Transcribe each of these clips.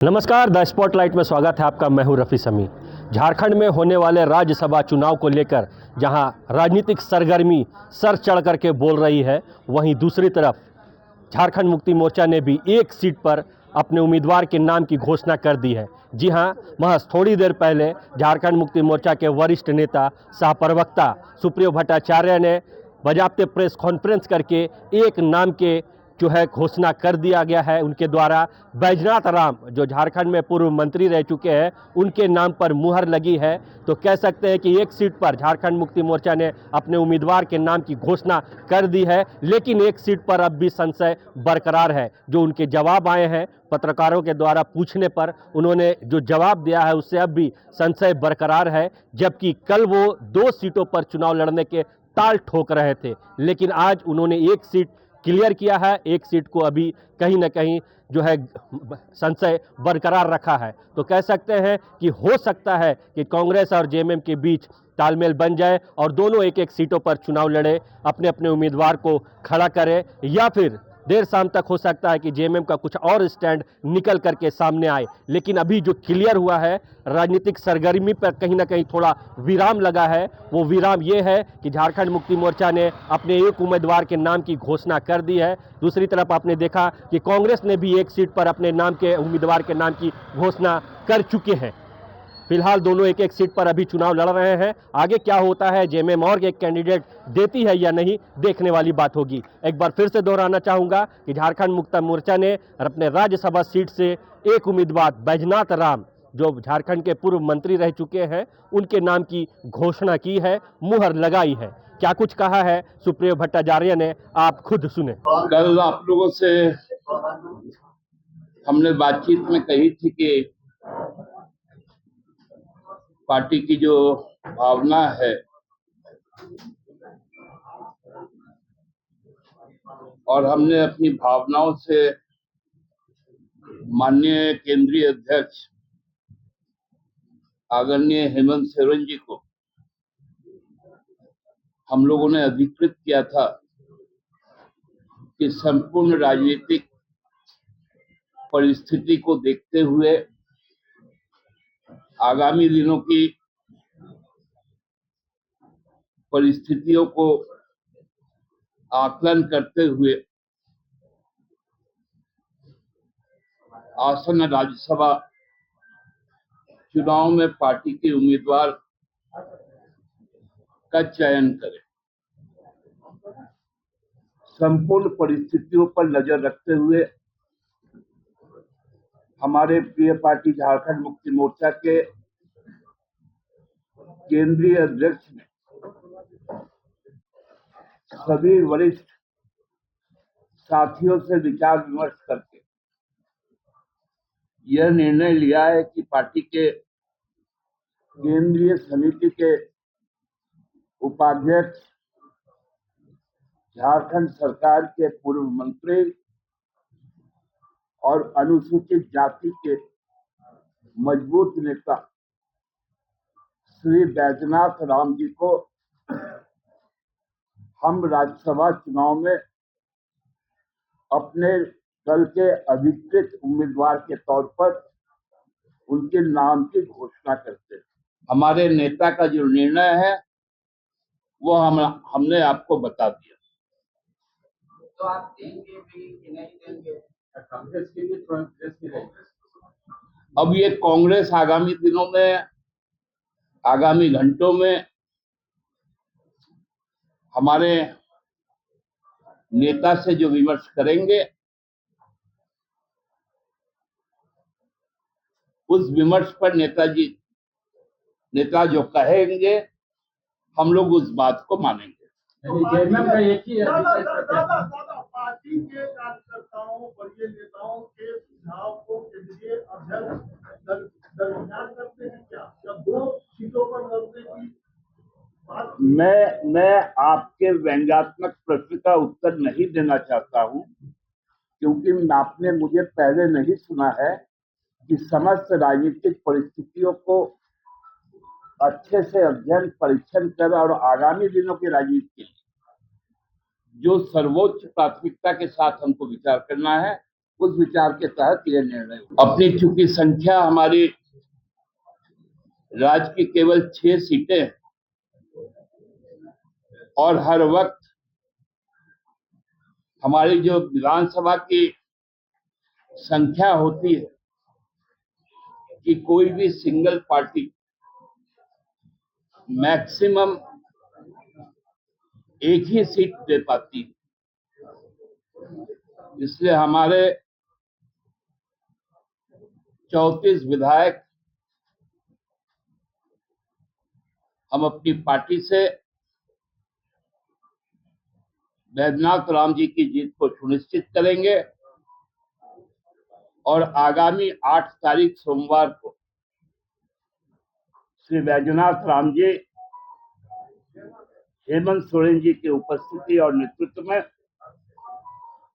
नमस्कार, the spotlight में स्वागत है आपका। मैं हूं रफ़ी समी। झारखंड में होने वाले राज्यसभा चुनाव को लेकर जहां राजनीतिक सरगर्मी सर चढ़ करके बोल रही है, वहीं दूसरी तरफ झारखंड मुक्ति मोर्चा ने भी एक सीट पर अपने उम्मीदवार के नाम की घोषणा कर दी है। जी हां, महज थोड़ी देर पहले झारखंड मुक्ति मोर्चा के वरिष्ठ नेता सह प्रवक्ता सुप्रियो भट्टाचार्य ने बाकायदा प्रेस कॉन्फ्रेंस करके एक नाम के जो है घोषणा कर दिया गया है उनके द्वारा। बैजनाथ राम जो झारखंड में पूर्व मंत्री रह चुके हैं, उनके नाम पर मुहर लगी है। तो कह सकते हैं कि एक सीट पर झारखंड मुक्ति मोर्चा ने अपने उम्मीदवार के नाम की घोषणा कर दी है, लेकिन एक सीट पर अब भी संशय बरकरार है। जो उनके जवाब आए हैं पत्रकारों के द्वारा पूछने पर, उन्होंने जो जवाब दिया है उससे अब भी संशय बरकरार है। जबकि कल वो 2 सीटों पर चुनाव लड़ने के ताल ठोक रहे थे, लेकिन आज उन्होंने एक सीट क्लियर किया है। एक सीट को अभी कहीं ना कहीं जो है संशय बरकरार रखा है। तो कह सकते हैं कि हो सकता है कि कांग्रेस और जेएमएम के बीच तालमेल बन जाए और दोनों एक एक सीटों पर चुनाव लड़े, अपने अपने उम्मीदवार को खड़ा करें, या फिर देर शाम तक हो सकता है कि जेएमएम का कुछ और स्टैंड निकल करके सामने आए। लेकिन अभी जो क्लियर हुआ है, राजनीतिक सरगर्मी पर कहीं ना कहीं थोड़ा विराम लगा है। वो विराम ये है कि झारखंड मुक्ति मोर्चा ने अपने एक उम्मीदवार के नाम की घोषणा कर दी है। दूसरी तरफ आपने देखा कि कांग्रेस ने भी एक सीट पर अपने नाम के उम्मीदवार के नाम की घोषणा कर चुके हैं। फिलहाल दोनों एक एक सीट पर अभी चुनाव लड़ रहे हैं। आगे क्या होता है, जेएमएम और एक कैंडिडेट देती है या नहीं, देखने वाली बात होगी। एक बार फिर से दोहराना चाहूंगा कि झारखंड मुक्ति मोर्चा ने अपने राज्यसभा सीट से एक उम्मीदवार बैजनाथ राम जो झारखंड के पूर्व मंत्री रह चुके हैं, उनके नाम की घोषणा की है, मुहर लगाई है। क्या कुछ कहा है सुप्रियो भट्टाचार्य ने, आप खुद सुने। कल आप लोगों से हमने बातचीत में कही थी कि पार्टी की जो भावना है और हमने अपनी भावनाओं से माननीय केंद्रीय अध्यक्ष आदरणीय हेमंत सोरेन जी को हम लोगों ने अधिकृत किया था कि संपूर्ण राजनीतिक परिस्थिति को देखते हुए आगामी दिनों की परिस्थितियों को आकलन करते हुए आसन्न राज्यसभा चुनाव में पार्टी के उम्मीदवार का चयन करें। संपूर्ण परिस्थितियों पर नजर रखते हुए हमारे प्रिय पार्टी झारखंड मुक्ति मोर्चा के केंद्रीय अध्यक्ष ने सभी वरिष्ठ साथियों से विचार विमर्श करके यह निर्णय लिया है कि पार्टी के केंद्रीय समिति के उपाध्यक्ष, झारखंड सरकार के पूर्व मंत्री और अनुसूचित जाति के मजबूत नेता श्री बैजनाथ राम जी को हम राज्यसभा चुनाव में अपने दल के अधिकृत उम्मीदवार के तौर पर उनके नाम की घोषणा करते हैं। हमारे नेता का जो निर्णय है वो हमने आपको बता दिया। तो आप देंगे भी कि नहीं देंगे? कांग्रेस के लिए कांग्रेस की रहेगी। अब ये कांग्रेस आगामी दिनों में, आगामी घंटों में हमारे नेता से जो विमर्श करेंगे, उस विमर्श पर नेता जो कहेंगे हम लोग उस बात को मानेंगे। जेएमएम का एक ही पार्टी के कार्यकर्ताओं, वरीय नेताओं के सुझाव को केंद्रीय अध्यक्ष दरमियान करते हैं क्या? जब 2 सीटों पर लड़ने की बात, मैं आपके व्यंग्यात्मक प्रश्न का उत्तर नहीं देना चाहता हूं, क्योंकि आपने मुझे पहले नहीं सुना है कि समस्त राजनीतिक परिस्थितियों को अच्छे से अध्ययन परीक्षण कर और आगामी दिनों की राजनीति के लिए जो सर्वोच्च प्राथमिकता के साथ हमको विचार करना है उस विचार के तहत यह निर्णय हुआ। अपनी चूंकि संख्या हमारी राज्य की केवल 6 सीटें हैं और हर वक्त हमारी जो विधानसभा की संख्या होती है कि कोई भी सिंगल पार्टी मैक्सिमम एक ही सीट दे पाती है, इसलिए हमारे 34 विधायक हम अपनी पार्टी से वैद्यनाथ राम जी की जीत को सुनिश्चित करेंगे और आगामी 8 तारीख सोमवार को श्री वैद्यनाथ राम जी हेमंत सोरेन जी की उपस्थिति और नेतृत्व में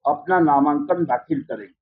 अपना नामांकन दाखिल करेंगे।